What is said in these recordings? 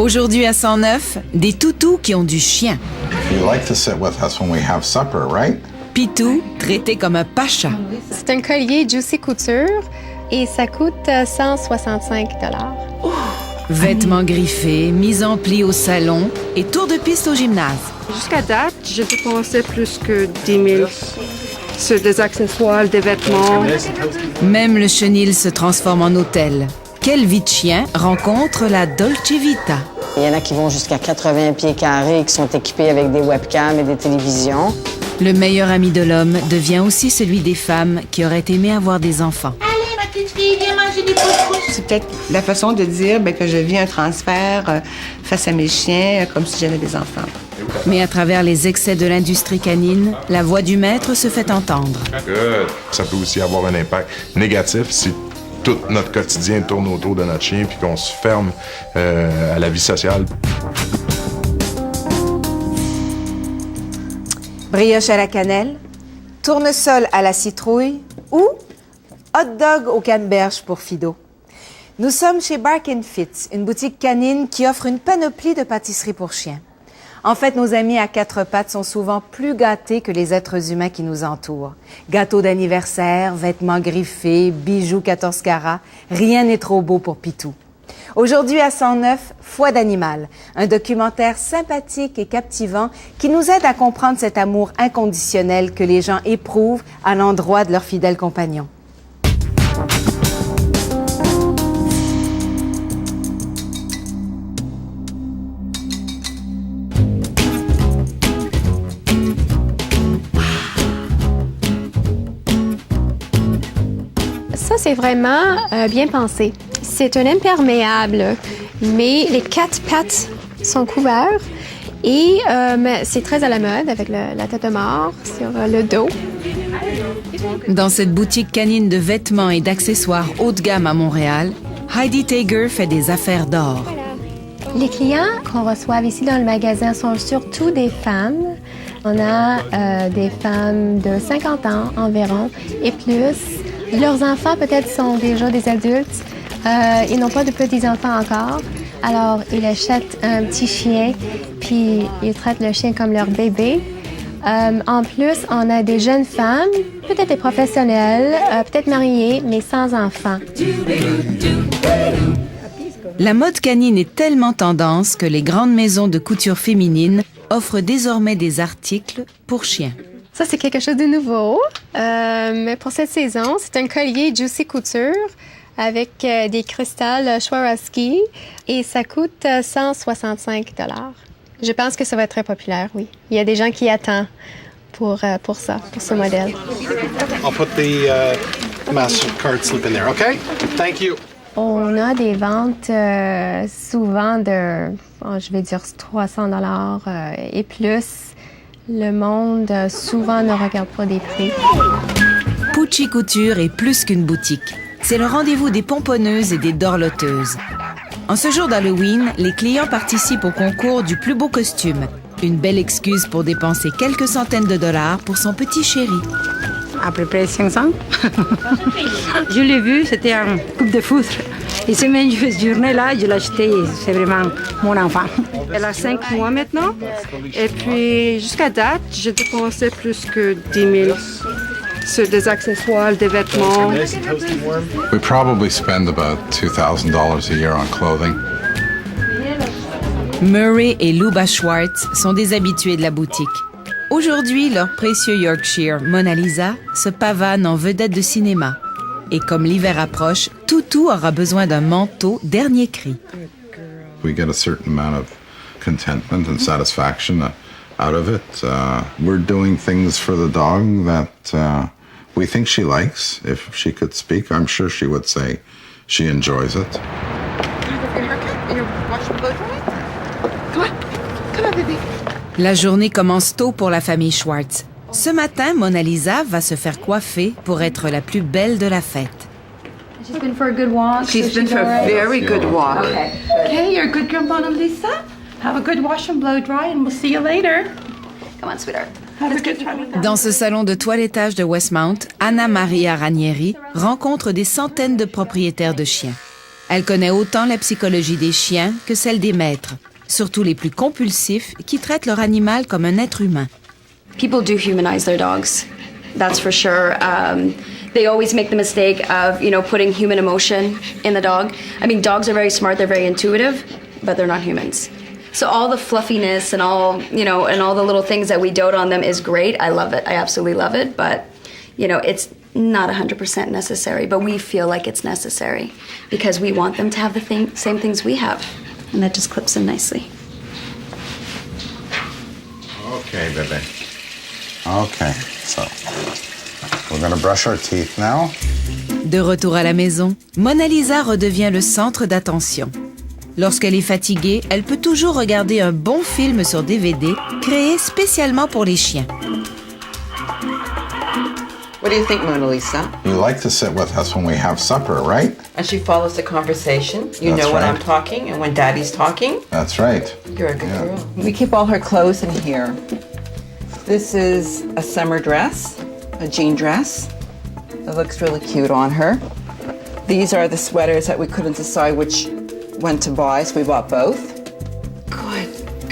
Aujourd'hui à 109, des toutous qui ont du chien. You like to sit with us when we have supper, right? Pitou, traité comme un pacha. C'est un collier Juicy Couture et ça coûte 165 $. Vêtements griffés, mise en pli au salon et tour de piste au gymnase. Jusqu'à date, j'ai dépensé plus que 10 000 sur des accessoires, des vêtements. Même le chenil se transforme en hôtel. Quelle vie de chien rencontre la Dolce Vita. Il y en a qui vont jusqu'à 80 pieds carrés, qui sont équipés avec des webcams et des télévisions. Le meilleur ami de l'homme devient aussi celui des femmes qui auraient aimé avoir des enfants. Allez, ma petite fille, viens manger des pousses. C'est peut-être la façon de dire que je vis un transfert face à mes chiens, comme si j'avais des enfants. Mais à travers les excès de l'industrie canine, la voix du maître se fait entendre. Ça peut aussi avoir un impact négatif si tout notre quotidien tourne autour de notre chien puis qu'on se ferme à la vie sociale. Brioche à la cannelle, tournesol à la citrouille ou hot dog au canneberge pour Fido. Nous sommes chez Bark & Fitz, une boutique canine qui offre une panoplie de pâtisseries pour chiens. En fait, nos amis à quatre pattes sont souvent plus gâtés que les êtres humains qui nous entourent. Gâteaux d'anniversaire, vêtements griffés, bijoux 14 carats, rien n'est trop beau pour Pitou. Aujourd'hui à 109, Foi d'animal, un documentaire sympathique et captivant qui nous aide à comprendre cet amour inconditionnel que les gens éprouvent à l'endroit de leurs fidèles compagnons. Ça, c'est vraiment bien pensé. C'est un imperméable, mais les quatre pattes sont couverts et c'est très à la mode avec la tête de mort sur le dos. Dans cette boutique canine de vêtements et d'accessoires haut de gamme à Montréal, Heidi Tager fait des affaires d'or. Les clients qu'on reçoit ici dans le magasin sont surtout des femmes. On a des femmes de 50 ans environ et plus. Leurs enfants peut-être sont déjà des adultes. Ils n'ont pas de petits-enfants encore. Alors, ils achètent un petit chien, puis ils traitent le chien comme leur bébé. En plus, on a des jeunes femmes, peut-être des professionnelles, peut-être mariées, mais sans enfants. La mode canine est tellement tendance que les grandes maisons de couture féminine offrent désormais des articles pour chiens. Ça, c'est quelque chose de nouveau. Mais pour cette saison, c'est un collier Juicy Couture avec des cristals Swarovski et ça coûte 165 $. Je pense que ça va être très populaire, oui. Il y a des gens qui attendent pour ça, pour ce modèle. I'll put the MasterCard slip in there, okay? Thank you. On a des ventes souvent de, je vais dire 300 $ et plus. Le monde souvent ne regarde pas des prix. Pucci Couture est plus qu'une boutique. C'est le rendez-vous des pomponneuses et des dorloteuses. En ce jour d'Halloween, les clients participent au concours du plus beau costume. Une belle excuse pour dépenser quelques centaines de dollars pour son petit chéri. À peu près 500. Je l'ai vu, c'était un coupe de foudre. Et cette même journée-là, je l'ai acheté, c'est vraiment mon enfant. Elle a 5 mois maintenant. Et puis, jusqu'à date, j'ai dépensé plus que 10 000 sur des accessoires, des vêtements. We probably spend about $2,000 a year on clothing. Murray et Luba Schwartz sont des habitués de la boutique. Aujourd'hui, leur précieux Yorkshire, Mona Lisa, se pavane en vedette de cinéma. Et comme l'hiver approche, Toutou aura besoin d'un manteau dernier cri. We get a certain amount of contentment and satisfaction out of it. We're doing things for the dog that we think she likes. If she could speak, I'm sure she would say she enjoys it. La journée commence tôt pour la famille Schwartz. Ce matin, Mona Lisa va se faire coiffer pour être la plus belle de la fête. She's been for a good walk. She's been for a very good walk. Okay, you're a good girl, Mona Lisa. Have a good wash and blow dry, and we'll see you later. Come on, sweetheart. Have a good time. Dans ce salon de toilettage de Westmount, Anna Maria Ranieri rencontre des centaines de propriétaires de chiens. Elle connaît autant la psychologie des chiens que celle des maîtres, surtout les plus compulsifs qui traitent leur animal comme un être humain. People do humanize their dogs, that's for sure. They always make the mistake of, putting human emotion in the dog. I mean, dogs are very smart, they're very intuitive, but they're not humans. So all the fluffiness and all, and all the little things that we dote on them is great. I love it. I absolutely love it. But, it's not 100% necessary, but we feel like it's necessary because we want them to have the same things we have. And that just clips in nicely. Okay, baby. Okay, so we're gonna brush our teeth now. De retour à la maison, Mona Lisa redevient le centre d'attention. Lorsqu'elle est fatiguée, elle peut toujours regarder un bon film sur DVD créé spécialement pour les chiens. What do you think, Mona Lisa? You like to sit with us when we have supper, right? And she follows the conversation. You That's know when right. I'm talking and when Daddy's talking. That's right. You're a good girl. We keep all her clothes in here. This is a summer dress, a jean dress. It looks really cute on her. These are the sweaters that we couldn't decide which one to buy, so we bought both. Good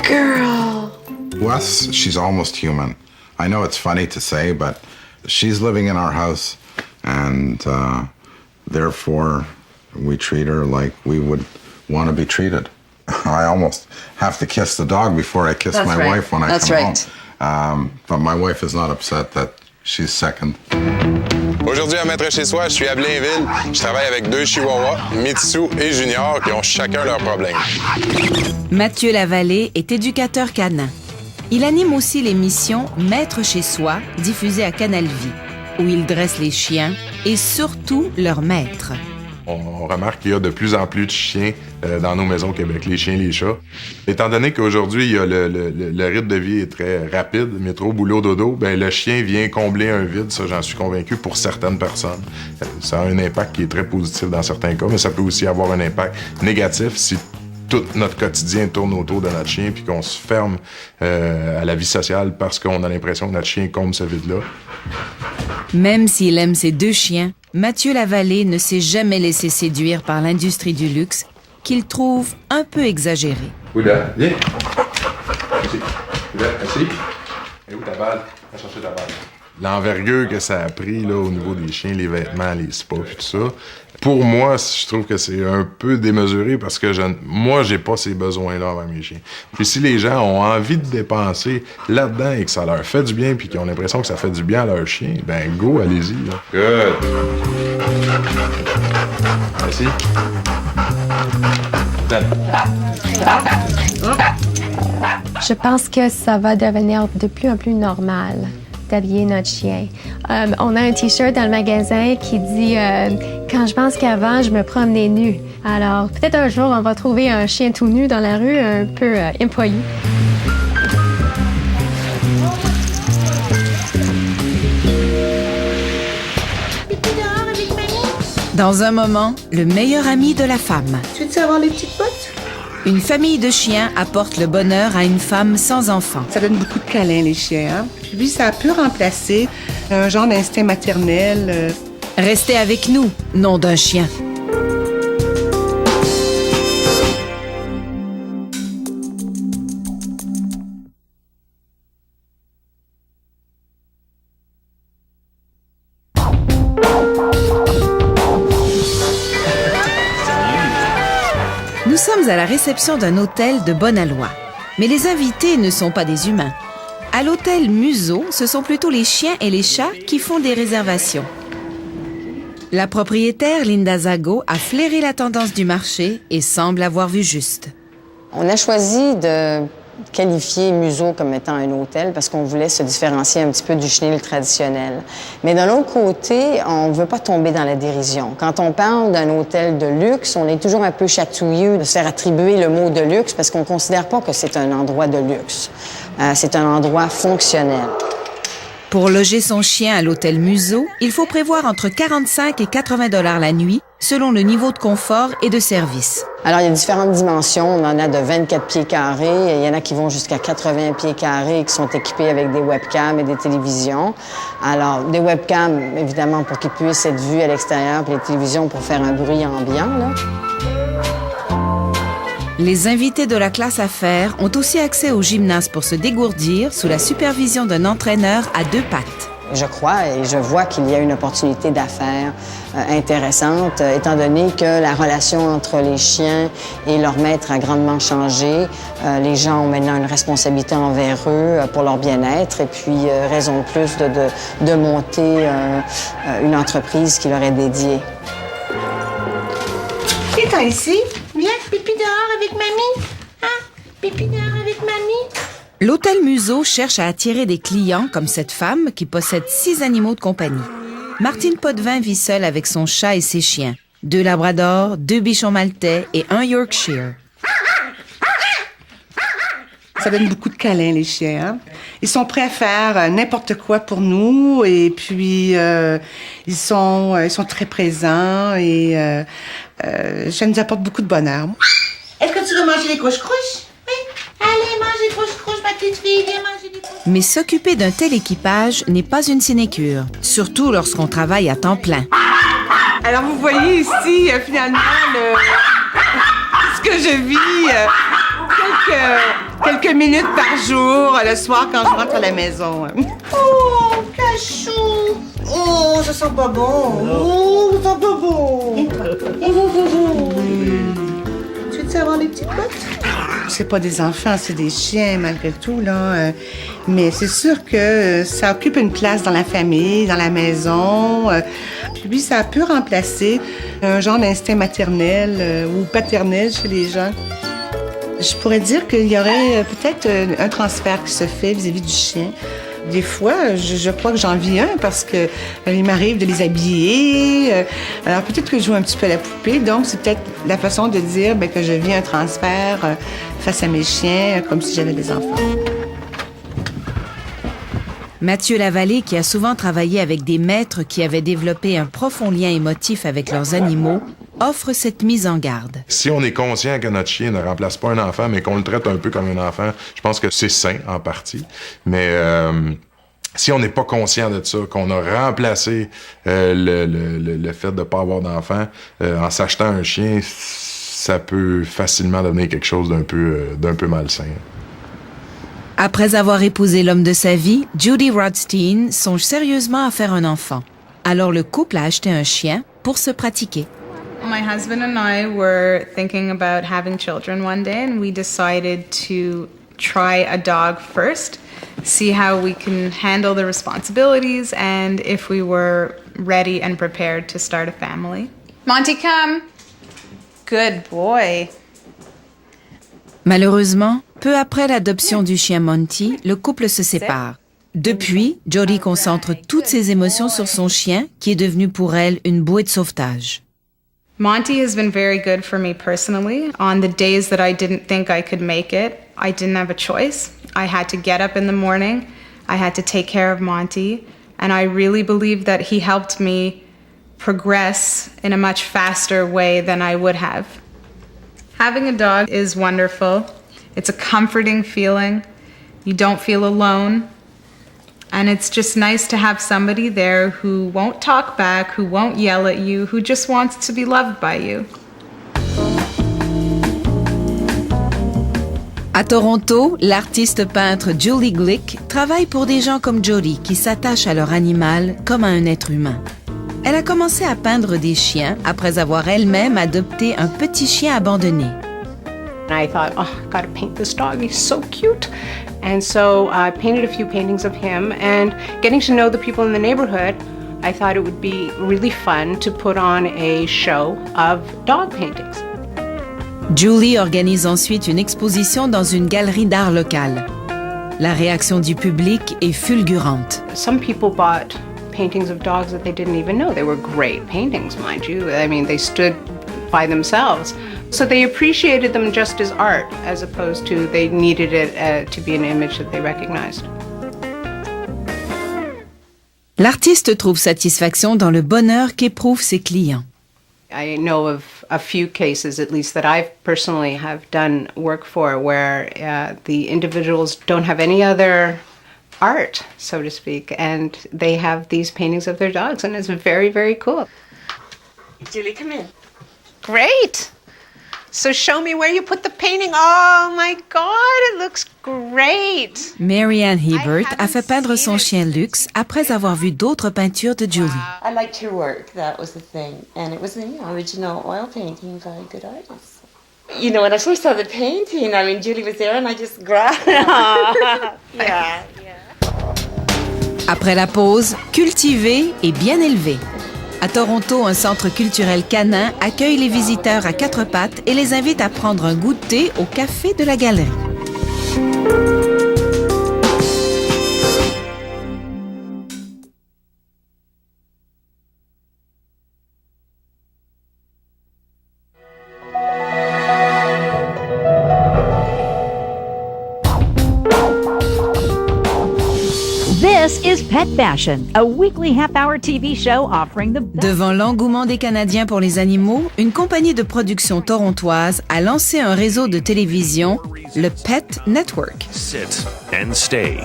girl. To us, she's almost human. I know it's funny to say, but she's living in our house, and therefore we treat her like we would want to be treated. I almost have to kiss the dog before I kiss my wife when I come home. But my wife is not upset that she's second. Aujourd'hui, à Maître chez soi, je suis à Blainville. Je travaille avec 2 chihuahuas, Mitsu et Junior, qui ont chacun leurs problèmes. Mathieu Lavallée est éducateur canin. Il anime aussi l'émission Maître chez soi, diffusée à Canal Vie, où il dresse les chiens et surtout leurs maîtres. On remarque qu'il y a de plus en plus de chiens dans nos maisons au Québec, les chiens, les chats. Étant donné qu'aujourd'hui, il y a le rythme de vie est très rapide, métro, boulot, dodo, ben le chien vient combler un vide, ça j'en suis convaincu, pour certaines personnes. Ça a un impact qui est très positif dans certains cas, mais ça peut aussi avoir un impact négatif si tout notre quotidien tourne autour de notre chien puis qu'on se ferme à la vie sociale parce qu'on a l'impression que notre chien comble ce vide-là. Même s'il aime ses 2 chiens, Mathieu Lavallée ne s'est jamais laissé séduire par l'industrie du luxe qu'il trouve un peu exagérée. Ouda, viens. Assis. Ouda, assis. Et où ta balle? Va chercher ta balle. L'envergure que ça a pris là, au niveau des chiens, les vêtements, les spas et tout ça, pour moi, je trouve que c'est un peu démesuré parce que moi, j'ai pas ces besoins-là envers mes chiens. Puis si les gens ont envie de dépenser là-dedans et que ça leur fait du bien puis qu'ils ont l'impression que ça fait du bien à leur chien, ben go, allez-y. Là. Good. Merci. Je pense que ça va devenir de plus en plus normal d'habiller notre chien. On a un T-shirt dans le magasin qui dit quand je pense qu'avant, je me promenais nue. Alors, peut-être un jour, on va trouver un chien tout nu dans la rue, un peu impoli. Dans un moment, le meilleur ami de la femme. Tu veux avoir les petites bottes? Une famille de chiens apporte le bonheur à une femme sans enfant. Ça donne beaucoup de câlins, les chiens. Hein? Puis ça peut remplacer un genre d'instinct maternel. Restez avec nous, nom d'un chien. Nous sommes à la réception d'un hôtel de Bonalois. Mais les invités ne sont pas des humains. À l'hôtel Museau, ce sont plutôt les chiens et les chats qui font des réservations. La propriétaire, Linda Zago, a flairé la tendance du marché et semble avoir vu juste. On a choisi de qualifier Museau comme étant un hôtel parce qu'on voulait se différencier un petit peu du chenil traditionnel. Mais d'un autre côté, on ne veut pas tomber dans la dérision. Quand on parle d'un hôtel de luxe, on est toujours un peu chatouilleux de se faire attribuer le mot de luxe parce qu'on ne considère pas que c'est un endroit de luxe. C'est un endroit fonctionnel. Pour loger son chien à l'hôtel Museau, il faut prévoir entre 45 et 80 $ la nuit selon le niveau de confort et de service. Alors, il y a différentes dimensions. On en a de 24 pieds carrés. Il y en a qui vont jusqu'à 80 pieds carrés et qui sont équipés avec des webcams et des télévisions. Alors, des webcams, évidemment, pour qu'ils puissent être vus à l'extérieur, puis les télévisions pour faire un bruit ambiant, là. Les invités de la classe affaires ont aussi accès au gymnase pour se dégourdir sous la supervision d'un entraîneur à 2 pattes. Je crois et je vois qu'il y a une opportunité d'affaires intéressante, étant donné que la relation entre les chiens et leur maître a grandement changé. Les gens ont maintenant une responsabilité envers eux pour leur bien-être et puis raison de plus de monter une entreprise qui leur est dédiée. Viens ici, viens, pipi dehors avec mamie. Hein? Pipi dehors avec mamie. L'hôtel Museau cherche à attirer des clients comme cette femme qui possède 6 animaux de compagnie. Martine Potvin vit seule avec son chat et ses chiens. 2 labradors, 2 bichons maltais et 1 Yorkshire. Ça donne beaucoup de câlins, les chiens. Hein? Ils sont prêts à faire n'importe quoi pour nous et puis ils sont très présents et ça nous apporte beaucoup de bonheur. Est-ce que tu veux manger les couches-couches? Oui. Allez, mange les couches-couches, ma petite fille, viens manger des couches. Mais s'occuper d'un tel équipage n'est pas une sinécure, surtout lorsqu'on travaille à temps plein. Alors vous voyez ici, finalement, ce que je vis quelques minutes par jour, le soir quand je rentre à la maison. Oh, cachou! Oh, ça sent pas bon. Oh, ça sent pas bon. Tu veux avoir les petites bottes? C'est pas des enfants, c'est des chiens malgré tout, là. Mais c'est sûr que ça occupe une place dans la famille, dans la maison. Puis ça peut remplacer un genre d'instinct maternel ou paternel chez les gens. Je pourrais dire qu'il y aurait peut-être un transfert qui se fait vis-à-vis du chien. Des fois, je crois que j'en vis un parce que il m'arrive de les habiller. Alors peut-être que je joue un petit peu à la poupée. Donc c'est peut-être la façon de dire que je vis un transfert face à mes chiens, comme si j'avais des enfants. Mathieu Lavallée, qui a souvent travaillé avec des maîtres qui avaient développé un profond lien émotif avec leurs animaux, offre cette mise en garde. Si on est conscient que notre chien ne remplace pas un enfant, mais qu'on le traite un peu comme un enfant, je pense que c'est sain en partie. Mais si on n'est pas conscient de ça, qu'on a remplacé le fait de ne pas avoir d'enfant en s'achetant un chien, ça peut facilement devenir quelque chose d'un peu malsain. Après avoir épousé l'homme de sa vie, Judy Rodstein songe sérieusement à faire un enfant. Alors le couple a acheté un chien pour se pratiquer. My husband and I were thinking about having children one day, and we decided to try a dog first, see how we can handle the responsibilities, and if we were ready and prepared to start a family. Monty, come. Good boy. Malheureusement, peu après l'adoption du chien Monty, le couple se sépare. Depuis, Jody concentre toutes ses émotions sur son chien, qui est devenu pour elle une bouée de sauvetage. Monty has been very good for me personally. On the days that I didn't think I could make it, I didn't have a choice. I had to get up in the morning. I had to take care of Monty. And I really believe that he helped me progress in a much faster way than I would have. Having a dog is wonderful. It's a comforting feeling. You don't feel alone. And it's just nice to have somebody there who won't talk back, who won't yell at you, who just wants to be loved by you. À Toronto, l'artiste peintre Julie Glick travaille pour des gens comme Jody qui s'attachent à leur animal comme à un être humain. Elle a commencé à peindre des chiens après avoir elle-même adopté un petit chien abandonné. I thought, oh, I gotta paint this dog, he's so cute. And so I painted a few paintings of him, and getting to know the people in the neighborhood, I thought it would be really fun to put on a show of dog paintings. Julie organise ensuite une exposition dans une galerie d'art locale. La réaction du public est fulgurante. Some people bought paintings of dogs that they didn't even know. They were great paintings, mind you. I mean, they stood by themselves. So they appreciated them just as art, as opposed to they needed it to be an image that they recognized. L'artiste trouve satisfaction dans le bonheur qu'éprouvent ses clients. I know of a few cases, at least that I've personally have done work for, where the individuals don't have any other art, so to speak, and they have these paintings of their dogs, and it's very, very cool. Julie, come in. Great! So show me where you put the painting. Oh my God, it looks great! Marianne Hebert a fait peindre son chien Lux après avoir vu d'autres peintures de Julie. I liked her work, that was the thing. And it was an original oil painting by a good artist. You know, when I first saw the painting, I mean, Julie was there and I just grabbed it. Yeah. Après la pause, cultivé et bien élevé. À Toronto, un centre culturel canin accueille les visiteurs à quatre pattes et les invite à prendre un goûter au café de la galerie. This is Pet Fashion, a weekly half-hour TV show offering the best. Devant l'engouement des Canadiens pour les animaux, une compagnie de production torontoise a lancé un réseau de télévision, le Pet Network. Sit and stay.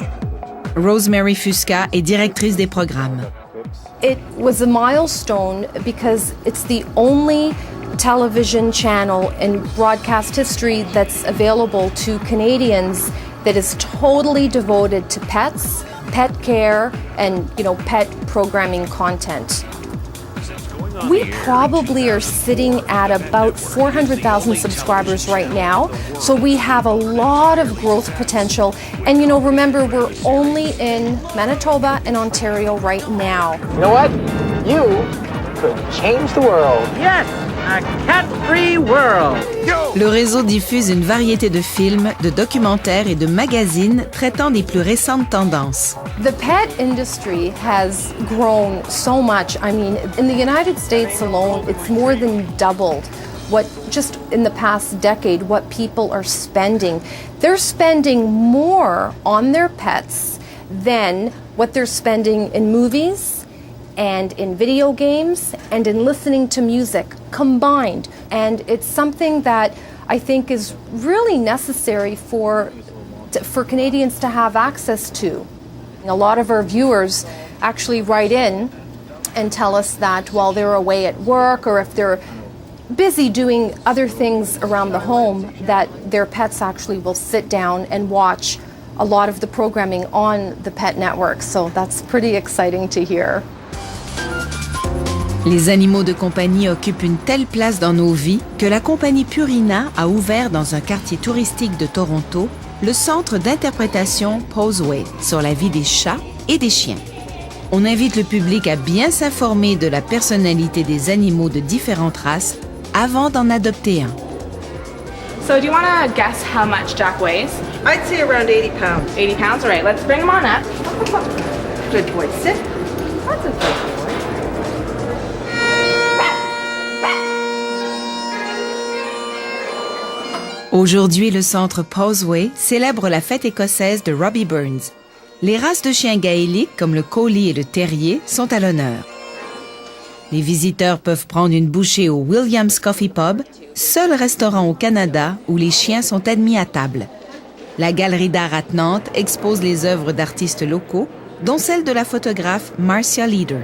Rosemary Fusca est directrice des programmes. It was a milestone because it's the only television channel in broadcast history that's available to Canadians that is totally devoted to pets, pet care, and, pet programming content. We probably are sitting at about 400,000 subscribers right now, so we have a lot of growth potential. And remember, we're only in Manitoba and Ontario right now. You know what? You could change the world. Yes, a cat-free world. Le réseau diffuse une variété de films, de documentaires et de magazines traitant des plus récentes tendances. The pet industry has grown so much. I mean, in the United States alone, it's more than doubled just in the past decade, what people are spending. They're spending more on their pets than what they're spending in movies and in video games and in listening to music combined. And it's something that I think is really necessary for Canadians to have access to. A lot of our viewers actually write in and tell us that while they're away at work or if they're busy doing other things around the home, that their pets actually will sit down and watch a lot of the programming on the Pet Network. So that's pretty exciting to hear. Les animaux de compagnie occupent une telle place dans nos vies que la compagnie Purina a ouvert dans un quartier touristique de Toronto le centre d'interprétation Poseway sur la vie des chats et des chiens. On invite le public à bien s'informer de la personnalité des animaux de différentes races avant d'en adopter un. So do you want to guess how much Jack weighs? I'd say around 80 pounds. 80 pounds? All right, let's bring him on up. Good boy, sit. That's a good boy. Aujourd'hui, le centre Poseway célèbre la fête écossaise de Robbie Burns. Les races de chiens gaéliques comme le collie et le terrier sont à l'honneur. Les visiteurs peuvent prendre une bouchée au Williams Coffee Pub, seul restaurant au Canada où les chiens sont admis à table. La Galerie d'art attenante expose les œuvres d'artistes locaux, dont celle de la photographe Marcia Leader.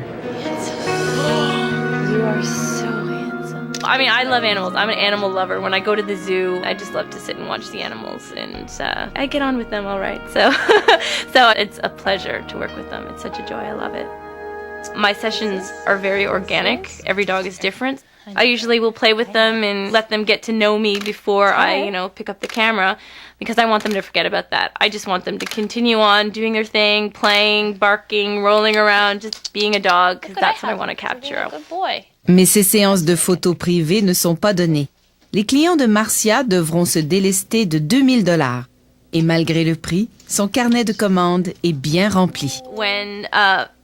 You are so handsome. I mean, I love animals. I'm an animal lover. When I go to the zoo, I just love to sit and watch the animals, and I get on with them all right. So, so it's a pleasure to work with them. It's such a joy. I love it. My sessions are very organic. Every dog is different. I usually will play with them and let them get to know me before I, pick up the camera, because I want them to forget about that. I just want them to continue on doing their thing, playing, barking, rolling around, just being a dog, because that's what I want to capture. Good boy. Mais ces séances de photos privées ne sont pas données. Les clients de Marcia devront se délester de 2000 $. Et malgré le prix, son carnet de commandes est bien rempli. When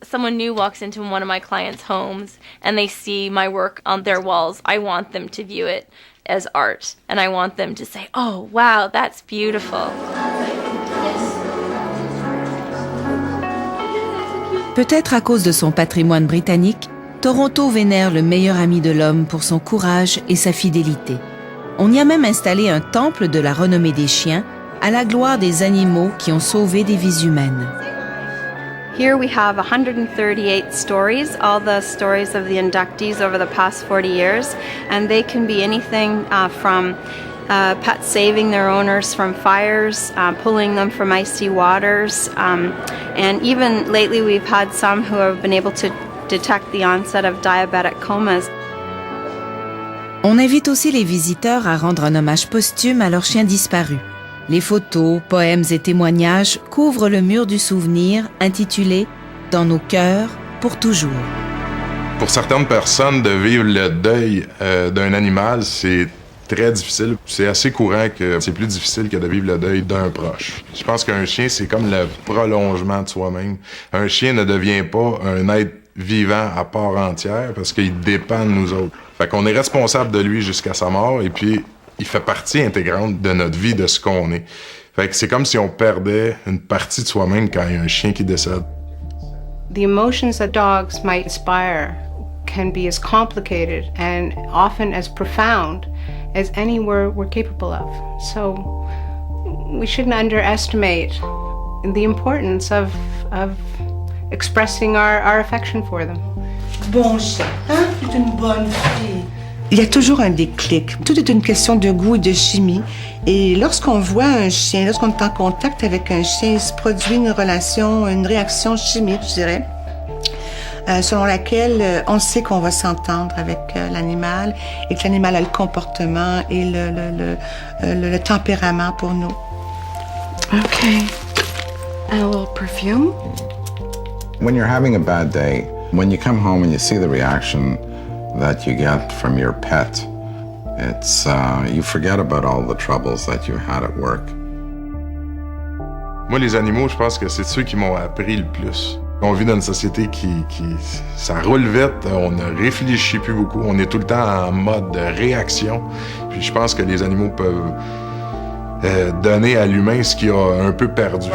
someone new walks into one of my clients' homes and they see my work on their walls, I want them to view it as art. And I want them to say, oh, wow, that's beautiful. Peut-être à cause de son patrimoine britannique, Toronto vénère le meilleur ami de l'homme pour son courage et sa fidélité. On y a même installé un temple de la renommée des chiens à la gloire des animaux qui ont sauvé des vies humaines. Here we have 138 stories, all the stories of the inductees over the past 40 years, and they can be anything from pets saving their owners from fires, pulling them from icy waters, and even lately we've had some who have been able to detect the onset of diabetic comas. On invite aussi les visiteurs à rendre un hommage posthume à leurs chiens disparus. Les photos, poèmes et témoignages couvrent le mur du souvenir intitulé « Dans nos cœurs, pour toujours ». Pour certaines personnes, de vivre le deuil d'un animal, c'est très difficile. C'est assez courant que c'est plus difficile que de vivre le deuil d'un proche. Je pense qu'un chien, c'est comme le prolongement de soi-même. Un chien ne devient pas un être vivant à part entière parce qu'il dépend de nous autres. Fait qu'on est responsable de lui jusqu'à sa mort et puis il fait partie intégrante de notre vie, de ce qu'on est. Fait que c'est comme si on perdait une partie de soi-même quand il y a un chien qui décède. The emotions that dogs might inspire can be as complicated and often as profound as any we're capable of. So we shouldn't underestimate the importance of expressing our affection for them. Bon chien, hein? C'est une bonne fille. Il y a toujours un déclic. Tout est une question de goût et de chimie. Et lorsqu'on voit un chien, lorsqu'on est en contact avec un chien, il se produit une relation, une réaction chimique, je dirais, selon laquelle on sait qu'on va s'entendre avec l'animal et que l'animal a le comportement et le tempérament pour nous. Okay. And a little perfume. When you're having a bad day, when you come home and you see the reaction that you get from your pet, it's you forget about all the troubles that you had at work. Moi, les animaux, je pense que c'est ceux qui m'ont appris le plus. On vit dans une société qui ça roule vite, on ne réfléchit plus beaucoup, on est tout le temps en mode de réaction. Puis je pense que les animaux peuvent donner à l'humain ce qu'il a un peu perdu.